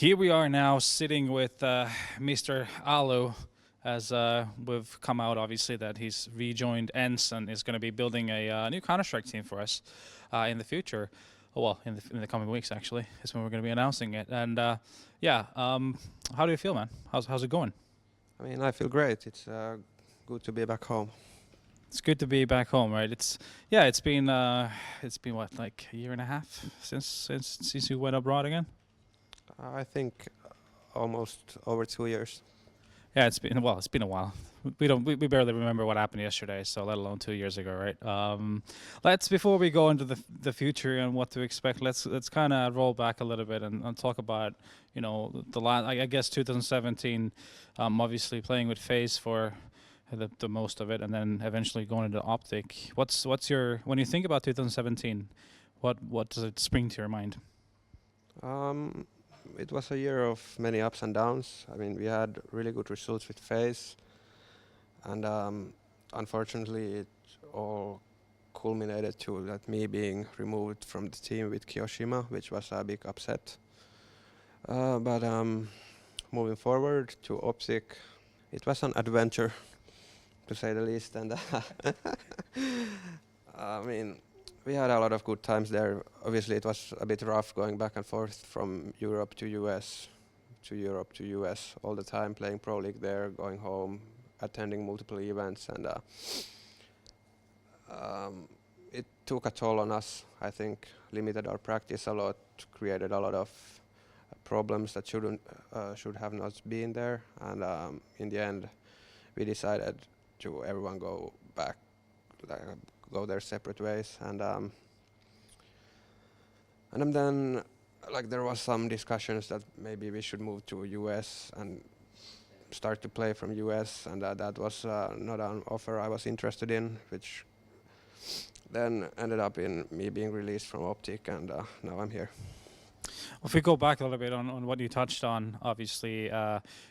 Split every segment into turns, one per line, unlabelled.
Here we are now sitting with Mr. Allu, as we've come out obviously that he's rejoined ENCE and is going to be building a new Counter-Strike team for us in the future. Oh, well, in the coming weeks actually is when we're going to be announcing it. And yeah, how do you feel, man? How's it going?
I mean, I feel great. It's good to be back home.
It's good to be back home, right? It's been what, like a year and a half since you went abroad again.
I think almost over 2 years.
Yeah, it's been a while. We barely remember what happened yesterday, so let alone 2 years ago, right? Let's before we go into the future and what to expect, let's kind of roll back a little bit and talk about the last, I guess 2017, obviously playing with FaZe for the most of it, and then eventually going into OpTic. What's your, when you think about 2017, what does it spring to your mind?
It was a year of many ups and downs. I mean, we had really good results with FaZe, and unfortunately, it all culminated to that me being removed from the team with Kiyoshima, which was a big upset. But moving forward to OpTic, it was an adventure, to say the least, and I mean, we had a lot of good times there. Obviously, it was a bit rough going back and forth from Europe to US, to Europe to US all the time, playing Pro League there, going home, attending multiple events, and it took a toll on us. I think limited our practice a lot, created a lot of problems that should have not been there, and in the end, we decided to everyone go back, go their separate ways, and then like there was some discussions that maybe we should move to US and start to play from US, and that was not an offer I was interested in, which then ended up in me being released from OpTic, and now I'm here.
If we go back a little bit on what you touched on, obviously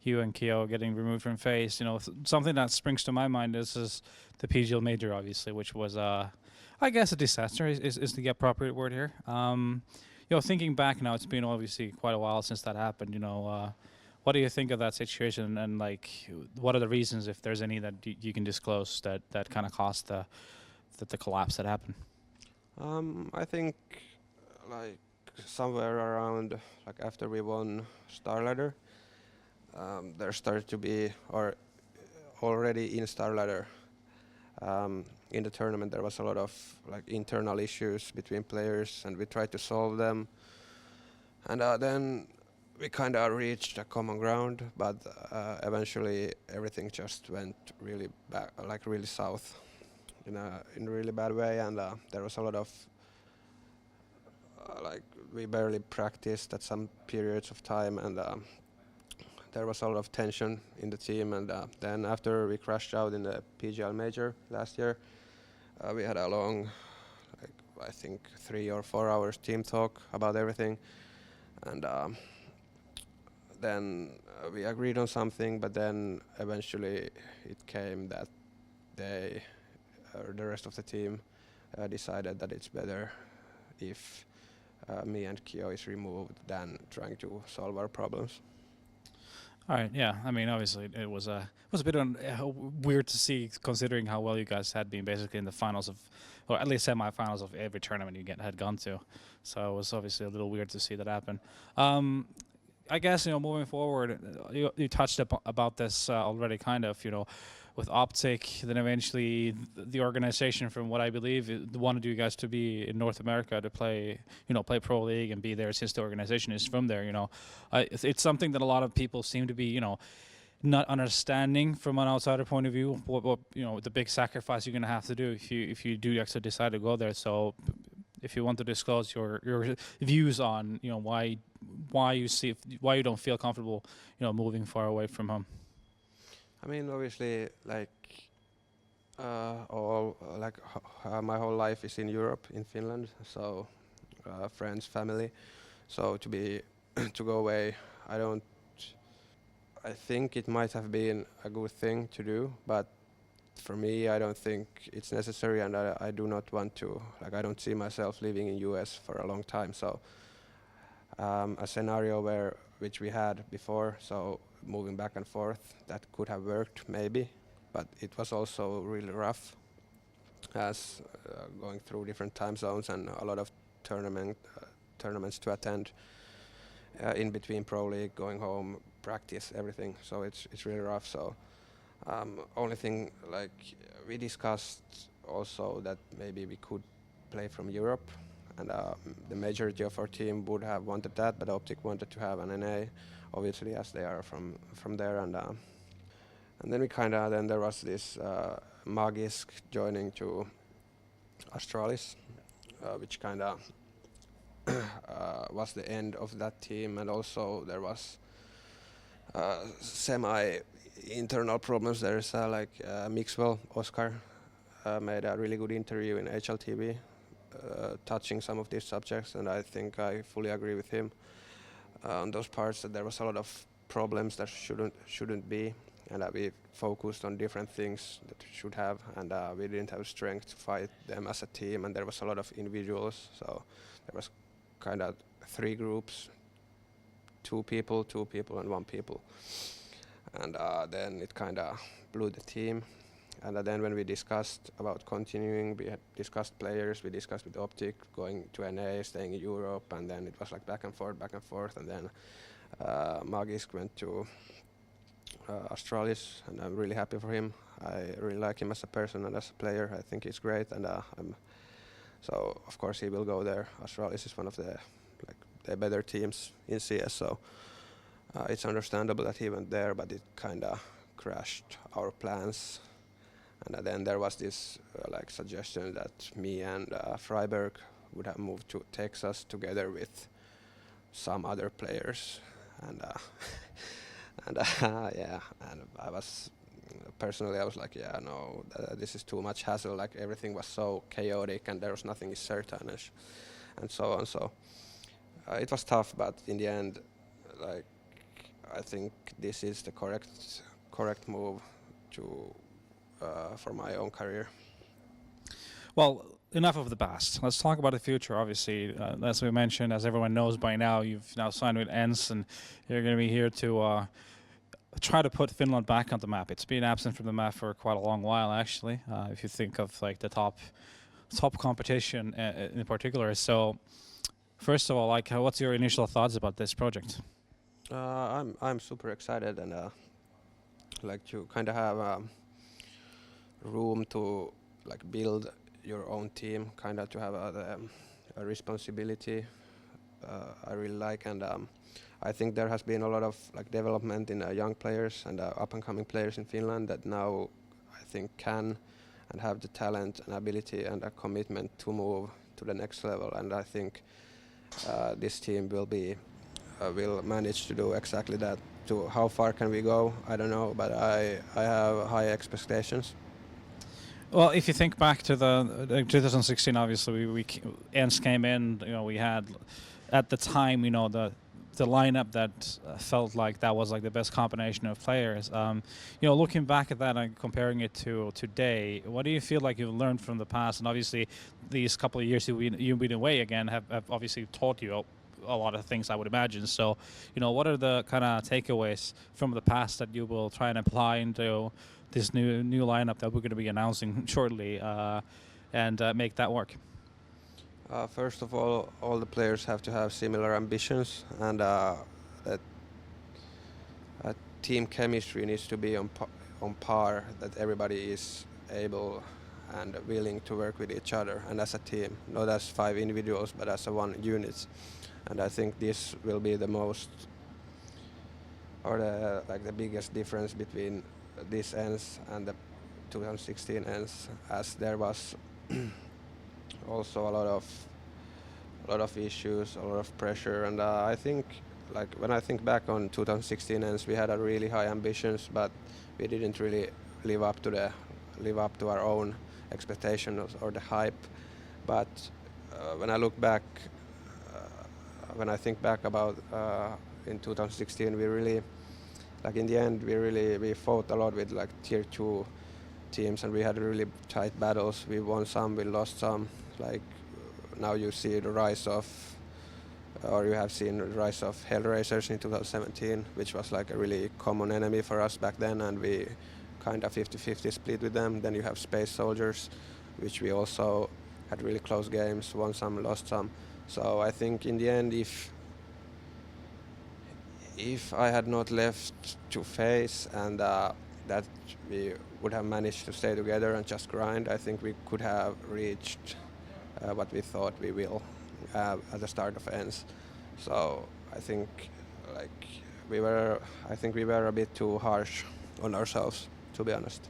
you and Kyo getting removed from FaZe, something that springs to my mind is the PGL Major, obviously, which was, I guess, a disaster is the appropriate word here. Thinking back now, it's been obviously quite a while since that happened. What do you think of that situation, and like, what are the reasons, if there's any, that you can disclose that kind of caused the collapse that happened?
I think like somewhere around, like after we won Star Ladder, there started to be, or already in Star Ladder, in the tournament there was a lot of like internal issues between players, and we tried to solve them, and then we kind of reached a common ground, but eventually everything just went really bad, like really south in a really bad way, and there was a lot of like we barely practiced at some periods of time, and there was a lot of tension in the team, and then after we crashed out in the PGL Major last year, we had a long, like, I think 3 or 4 hours team talk about everything, and then we agreed on something, but then eventually it came that they, the rest of the team, decided that it's better if me and Kyo is removed than trying to solve our problems.
All right, yeah. I mean, obviously, it was a bit weird to see, considering how well you guys had been basically in the finals of, or at least semi-finals of every tournament you had gone to. So it was obviously a little weird to see that happen. I guess moving forward, you touched about this already, kind of, with OpTic. Then eventually, the organization, from what I believe, wanted you guys to be in North America to play, play Pro League and be there, since the organization is from there. It's something that a lot of people seem to be, not understanding from an outsider point of view. What the big sacrifice you're gonna have to do if you do actually decide to go there. So, if you want to disclose your views on why you don't feel comfortable moving far away from home.
I mean, obviously, like my whole life is in Europe, in Finland, so friends, family. So to go away, I think it might have been a good thing to do, but for me, I don't think it's necessary, and I do not want to. Like, I don't see myself living in US for a long time. So a scenario where which we had before. So moving back and forth, that could have worked maybe, but it was also really rough as going through different time zones and a lot of tournaments to attend in between Pro League, going home, practice, everything. So it's really rough. So only thing, like we discussed also that maybe we could play from Europe, and the majority of our team would have wanted that, but OpTic wanted to have an NA, obviously, as they are from there. And then we then there was this Magisk joining to Astralis, which was the end of that team, and also there was semi-internal problems. There's Mixwell, Oscar, made a really good interview in HLTV, touching some of these subjects, and I think I fully agree with him on those parts, that there was a lot of problems that shouldn't be, and we focused on different things that we should have, and we didn't have strength to fight them as a team, and there was a lot of individuals, so there was 3 groups, 2 people, and 1 people. And then it blew the team. And then when we discussed about continuing, we had discussed players, we discussed with OpTic, going to NA, staying in Europe, and then it was like back and forth, and then Magisk went to Astralis, and I'm really happy for him. I really like him as a person and as a player. I think he's great, and so of course he will go there. Astralis is one of the better teams in CS, so it's understandable that he went there, but it crashed our plans. And then there was this suggestion that me and Freiberg would have moved to Texas together with some other players, and yeah, and I was like, yeah, no, this is too much hassle. Like everything was so chaotic, and there was nothing is certain, and so on. So it was tough, but in the end, I think this is the correct move to for my own career.
Well, enough of the past. Let's talk about the future. Obviously, as we mentioned, as everyone knows by now, you've now signed with ENCE, and you're going to be here to try to put Finland back on the map. It's been absent from the map for quite a long while, actually. If you think of the top competition in particular. So, first of all, what's your initial thoughts about this project?
I'm super excited, and like to have room to build your own team, to have a responsibility. I really like, and I think there has been a lot of development in young players and up and coming players in Finland that now I think can and have the talent and ability and a commitment to move to the next level, and I think this team will manage to do exactly that. To how far can we go? I don't know, but I have high expectations.
Well, if you think back to the 2016, obviously we ENCE came in. We had at the time, the lineup that felt like that was the best combination of players. Looking back at that and comparing it to today, what do you feel like you've learned from the past? And obviously, these couple of years you've been away again have obviously taught you a lot of things, I would imagine. So, what are the takeaways from the past that you will try and apply into this new lineup that we're going to be announcing shortly, and make that work?
First of all the players have to have similar ambitions, and that team chemistry needs to be on par, that everybody is able and willing to work with each other and as a team, not as 5 individuals but as a one unit. And I think this will be the most, or the biggest difference between this ENCE and the 2016 ENCE, as there was also a lot of issues, a lot of pressure, and I think when I think back on 2016 ENCE, we had a really high ambitions, but we didn't really live up to our own expectations or the hype. But when I look back, when I think back about in 2016, we really, in the end, we fought a lot with tier 2 teams, and we had really tight battles. We won some, we lost some. Now you see the rise of or you have seen the rise of Hellraisers in 2017, which was like a really common enemy for us back then, and we kind of 50-50 split with them. Then you have Space Soldiers, which we also had really close games, won some, lost some. So I think in the end, if I had not left to FaZe and that we would have managed to stay together and just grind, I think we could have reached what we thought we will at the start of ENCE. So I think we were a bit too harsh on ourselves, to be honest.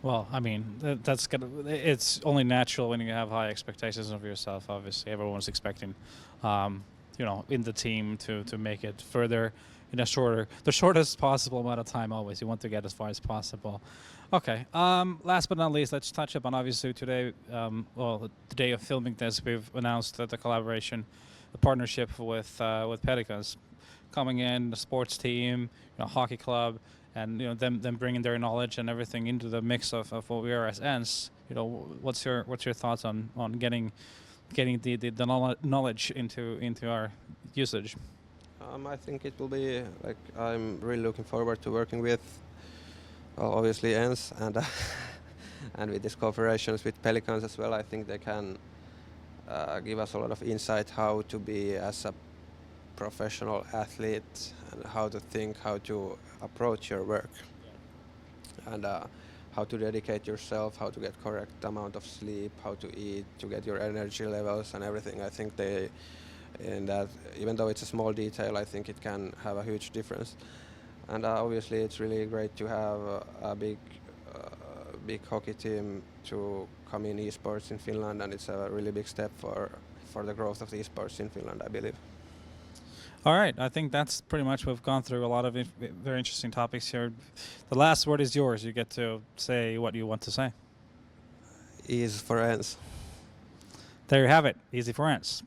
Well, I mean, it's only natural when you have high expectations of yourself. Obviously, everyone's expecting, in the team to make it further in the shortest possible amount of time. Always, you want to get as far as possible. Okay. Last but not least, let's touch upon obviously today. The day of filming this, we've announced that the collaboration, the partnership with Pelicans, coming in, the sports team, hockey club, and them bringing their knowledge and everything into the mix of what we are as ENCE. What's your thoughts on getting the knowledge into our usage?
I think it will be I'm really looking forward to working with, obviously ENCE and and with these cooperations with Pelicans as well. I think they can give us a lot of insight how to be as a professional athlete and how to think, how to approach your work, and how to dedicate yourself, how to get correct amount of sleep, how to eat, to get your energy levels and everything. I think in that, even though it's a small detail, I think it can have a huge difference. And obviously it's really great to have a big hockey team to come in esports in Finland, and it's a really big step for the growth of the esports in Finland, I believe.
All right, I think that's pretty much. We've gone through a lot of very interesting topics here. The last word is yours. You get to say what you want to say.
Ease for ENCE.
There you have it. Easy for ENCE.